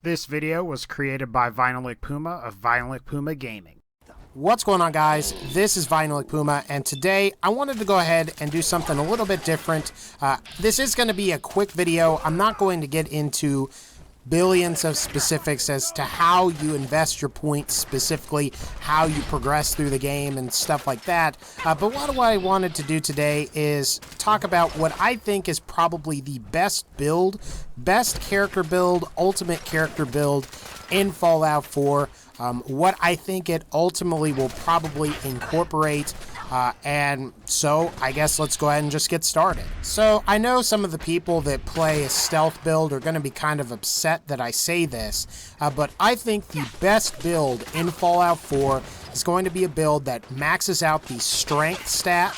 This video was created by VinylicPuma of VinylicPumaGaming. What's going on, guys? This is VinylicPuma, and today I wanted to go ahead and do something a little bit different. This is going to be a quick video. I'm not going to get into billions of specifics as to how you invest your points, specifically how you progress through the game and stuff like that. But what I wanted to do today is talk about what I think is probably the best build, best character build, ultimate character build in Fallout 4. What I think it ultimately will probably incorporate. And so I guess let's go ahead and just get started. So I know some of the people that play a stealth build are going to be kind of upset that I say this, but I think the best build in Fallout 4 is going to be a build that maxes out the strength stat,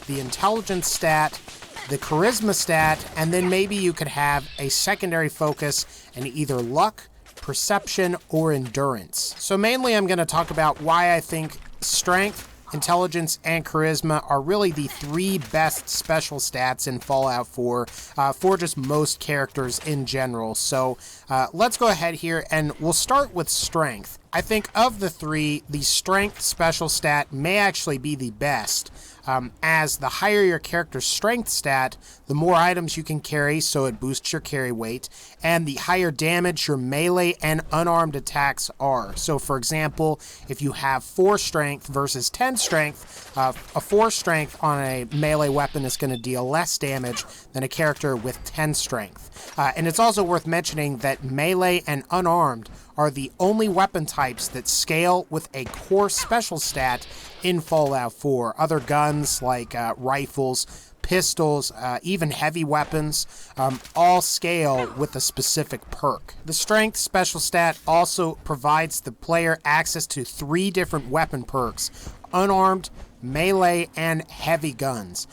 the intelligence stat, the charisma stat, and then maybe you could have a secondary focus in either luck, perception, or endurance. So mainly I'm going to talk about why I think strength, intelligence, and charisma are really the three best special stats in Fallout 4 for just most characters in general. So let's go ahead here and we'll start with strength. I think of the three, the strength special stat may actually be the best, as the higher your character's strength stat, the more items you can carry, so it boosts your carry weight, and the higher damage your melee and unarmed attacks are. So for example, if you have 4 strength versus 10 strength, a 4 strength on a melee weapon is going to deal less damage than a character with 10 strength. And it's also worth mentioning that melee and unarmed are the only weapon types that scale with a core special stat in Fallout 4. Other guns like rifles, pistols, even heavy weapons, all scale with a specific perk. The strength special stat also provides the player access to 3 different weapon perks: unarmed, melee, and heavy guns.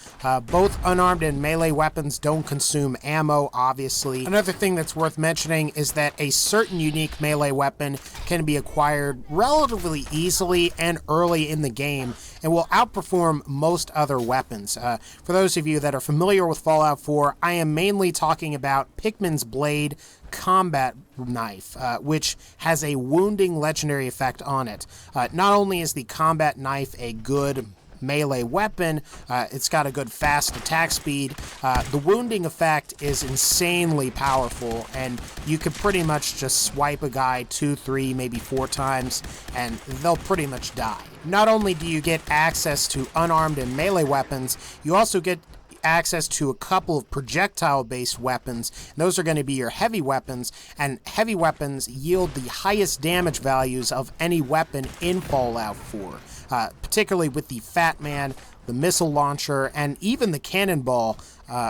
Both unarmed and melee weapons don't consume ammo, obviously. Another thing that's worth mentioning is that a certain unique melee weapon can be acquired relatively easily and early in the game and will outperform most other weapons. For those of you that are familiar with Fallout 4, I am mainly talking about Pikmin's Blade combat knife, which has a wounding legendary effect on it. Not only is the combat knife a good melee weapon, it's got a good fast attack speed. The wounding effect is insanely powerful, and you could pretty much just swipe a guy 2, 3, maybe 4 times, and they'll pretty much die. Not only do you get access to unarmed and melee weapons, you also get access to a couple of projectile-based weapons. Those are going to be your heavy weapons, and heavy weapons yield the highest damage values of any weapon in Fallout 4, particularly with the Fat Man, the missile launcher, and even the cannonball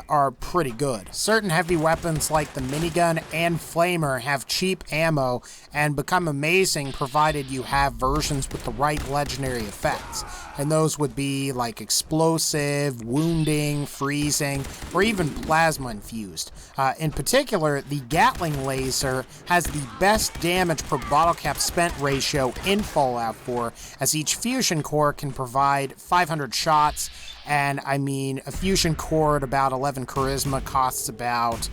are pretty good. Certain heavy weapons like the minigun and flamer have cheap ammo and become amazing provided you have versions with the right legendary effects. And those would be like explosive, wounding, freezing, or even plasma infused. In particular, the Gatling laser has the best damage per bottle cap spent ratio in Fallout 4, as each fusion core can provide 500 shots. And I mean, a fusion core at about 11 charisma costs about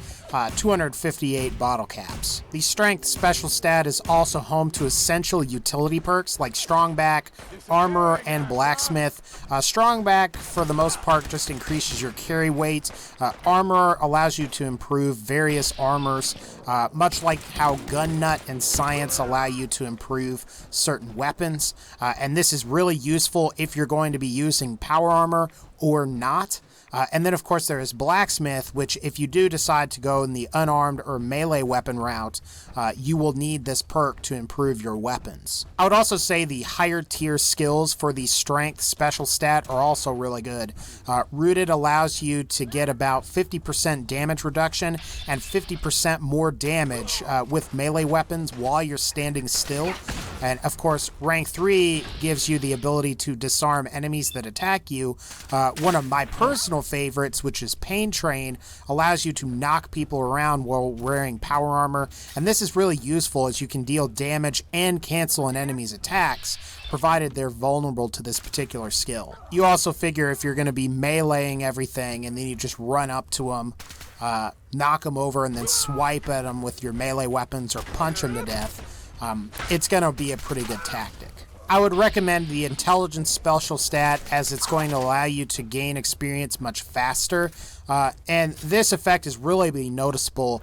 258 bottle caps. The strength special stat is also home to essential utility perks like Strongback, Armorer, and Blacksmith. Strongback, for the most part, just increases your carry weight. Armorer allows you to improve various armors, much like how Gun Nut and Science allow you to improve certain weapons. And this is really useful if you're going to be using power armor or not. And then, of course, there is Blacksmith, which if you do decide to go in the unarmed or melee weapon route, you will need this perk to improve your weapons. I would also say the higher tier skills for the strength special stat are also really good. Rooted allows you to get about 50% damage reduction and 50% more damage with melee weapons while you're standing still. And of course, rank 3 gives you the ability to disarm enemies that attack you. One of my personal favorites, which is Pain Train, allows you to knock people around while wearing power armor. And this is really useful as you can deal damage and cancel an enemy's attacks, provided they're vulnerable to this particular skill. You also figure if you're going to be meleeing everything and then you just run up to them, knock them over and then swipe at them with your melee weapons or punch them to death, it's going to be a pretty good tactic. I would recommend the Intelligence Special stat as it's going to allow you to gain experience much faster, and this effect is really noticeable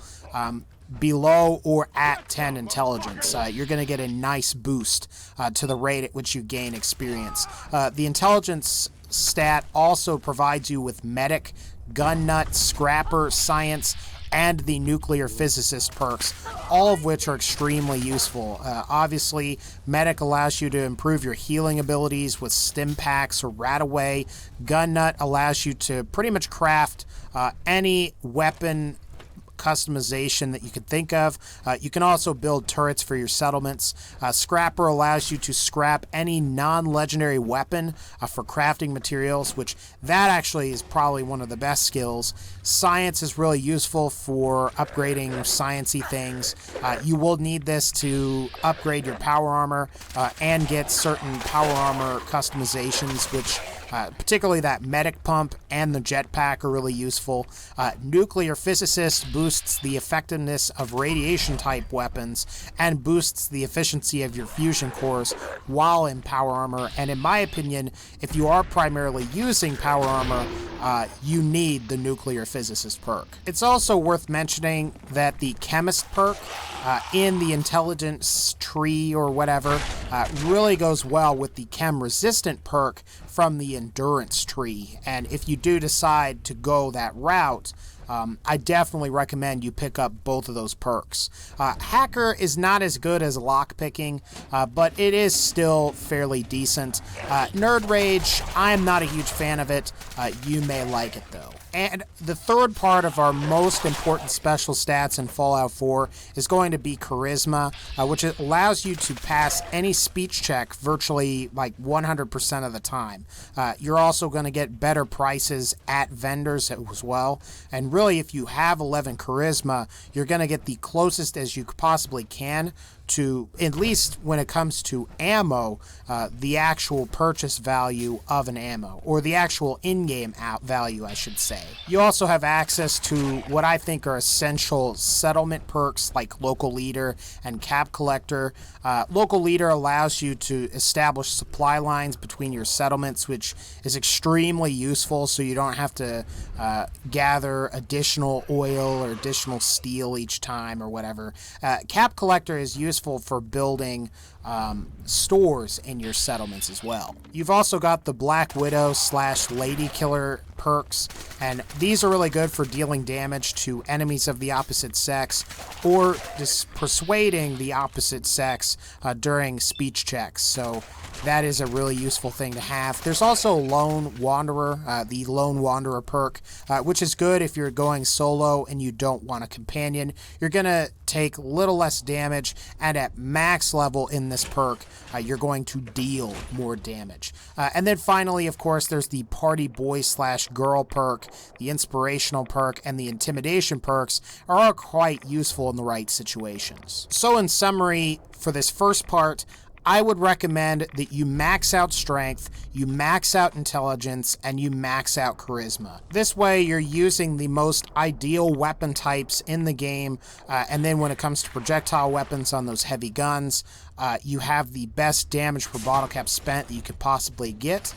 below or at 10 intelligence. You're going to get a nice boost to the rate at which you gain experience. The intelligence stat also provides you with medic, gun nut, scrapper, science, and the nuclear physicist perks, all of which are extremely useful. Obviously, medic allows you to improve your healing abilities with stim packs or Radaway. Gun nut allows you to pretty much craft any weapon customization that you could think of. You can also build turrets for your settlements. Scrapper allows you to scrap any non-legendary weapon for crafting materials, which that actually is probably one of the best skills. Science is really useful for upgrading sciencey things. You will need this to upgrade your power armor and get certain power armor customizations, which particularly that medic pump and the jetpack are really useful. Nuclear physicist boosts the effectiveness of radiation type weapons and boosts the efficiency of your fusion cores while in power armor. And in my opinion, if you are primarily using power armor, you need the nuclear physicist perk. It's also worth mentioning that the chemist perk in the intelligence tree or whatever really goes well with the chem resistant perk from the endurance tree. And if you do decide to go that route, I definitely recommend you pick up both of those perks. Hacker is not as good as lockpicking, but it is still fairly decent. Nerd Rage, I'm not a huge fan of it. You may like it though. And the third part of our most important special stats in Fallout 4 is going to be Charisma, which allows you to pass any speech check virtually like 100% of the time. You're also going to get better prices at vendors as well. And really, if you have 11 Charisma, you're going to get the closest as you possibly can to, at least when it comes to ammo, the actual purchase value of an ammo, or the actual in-game value, I should say. You also have access to what I think are essential settlement perks like Local Leader and Cap Collector. Local Leader allows you to establish supply lines between your settlements, which is extremely useful, so you don't have to gather additional oil or additional steel each time or whatever. Cap Collector is useful for building stores in your settlements as well. You've also got the Black Widow / Lady Killer perks, and these are really good for dealing damage to enemies of the opposite sex or just persuading the opposite sex during speech checks. So that is a really useful thing to have. There's also Lone Wanderer, the Lone Wanderer perk, which is good if you're going solo and you don't want a companion. You're going to take a little less damage, and at max level in this perk, you're going to deal more damage. And then finally, of course, there's the Party Boy / Girl perk, the Inspirational perk, and the Intimidation perks are all quite useful in the right situations. So in summary, for this first part, I would recommend that you max out strength, you max out intelligence, and you max out charisma. This way you're using the most ideal weapon types in the game, and then when it comes to projectile weapons on those heavy guns, you have the best damage per bottle cap spent that you could possibly get.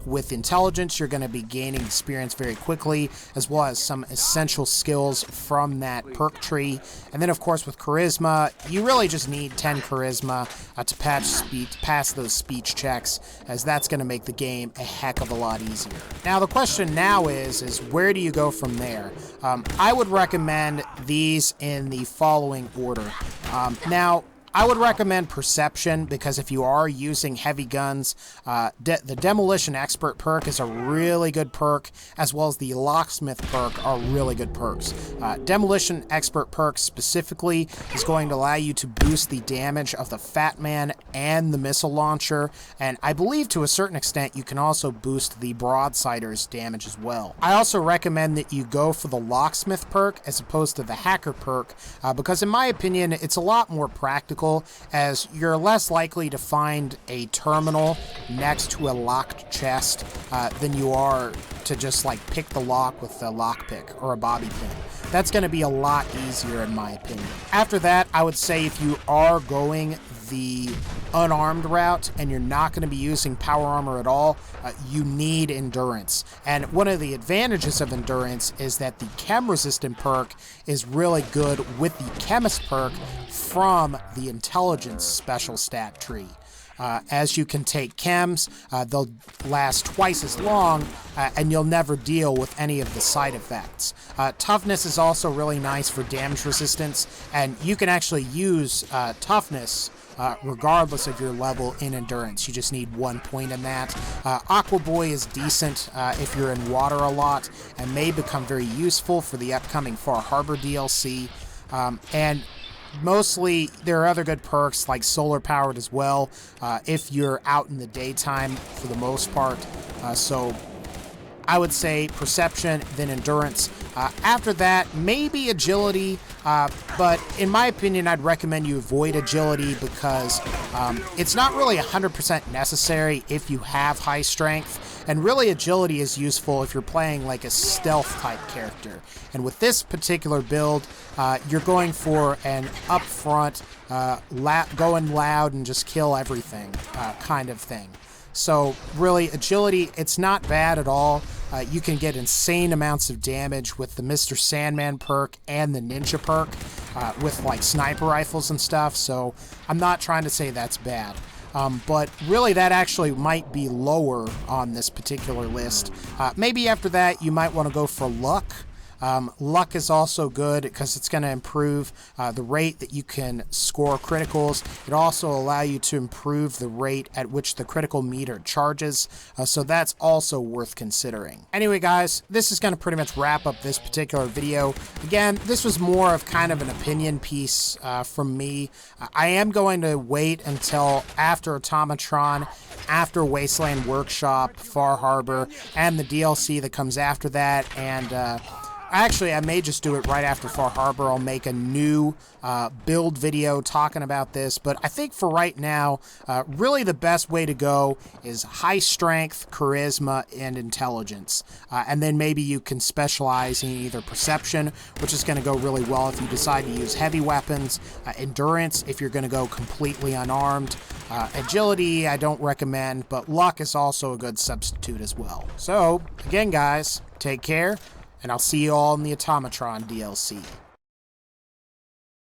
With intelligence, you're going to be gaining experience very quickly, as well as some essential skills from that perk tree. And then, of course, with charisma, you really just need 10 charisma to pass those speech checks, as that's going to make the game a heck of a lot easier. Now, the question now is where do you go from there? I would recommend these in the following order. Now, I would recommend Perception, because if you are using heavy guns, the Demolition Expert perk is a really good perk, as well as the Locksmith perk are really good perks. Demolition Expert perk specifically is going to allow you to boost the damage of the Fat Man and the missile launcher, and I believe to a certain extent you can also boost the Broadsider's damage as well. I also recommend that you go for the Locksmith perk as opposed to the Hacker perk, because in my opinion it's a lot more practical, as you're less likely to find a terminal next to a locked chest than you are to just like pick the lock with a lockpick or a bobby pin. That's going to be a lot easier in my opinion. After that, I would say if you are going the unarmed route and you're not going to be using power armor at all, you need endurance. And one of the advantages of endurance is that the chem resistant perk is really good with the chemist perk from the intelligence special stat tree. As you can take chems, they'll last twice as long, and you'll never deal with any of the side effects. Toughness is also really nice for damage resistance, and you can actually use toughness regardless of your level in endurance. You just need 1 point in that. Aqua Boy is decent if you're in water a lot, and may become very useful for the upcoming Far Harbor DLC. And mostly, there are other good perks like solar powered as well, if you're out in the daytime for the most part. So I would say Perception, then Endurance. After that, maybe Agility, but in my opinion, I'd recommend you avoid Agility because it's not really 100% necessary if you have high strength, and really Agility is useful if you're playing like a stealth type character. And with this particular build, you're going for an upfront, going loud and just kill everything kind of thing. So really, Agility, it's not bad at all. You can get insane amounts of damage with the Mr. Sandman perk and the Ninja perk with like sniper rifles and stuff, so I'm not trying to say that's bad. But really that actually might be lower on this particular list. Maybe after that you might want to go for Luck. Luck is also good because it's going to improve the rate that you can score criticals. It also allow you to improve the rate at which the critical meter charges, so that's also worth considering. Anyway guys, this is going to pretty much wrap up this particular video. Again, this was more of kind of an opinion piece from me. I am going to wait until after Automatron, after Wasteland Workshop, Far Harbor, and the DLC that comes after that, and actually, I may just do it right after Far Harbor. I'll make a new build video talking about this, but I think for right now, really the best way to go is high strength, charisma, and intelligence. And then maybe you can specialize in either Perception, which is going to go really well if you decide to use heavy weapons, Endurance if you're going to go completely unarmed, Agility I don't recommend, but Luck is also a good substitute as well. So, again guys, take care, and I'll see you all in the Automatron DLC.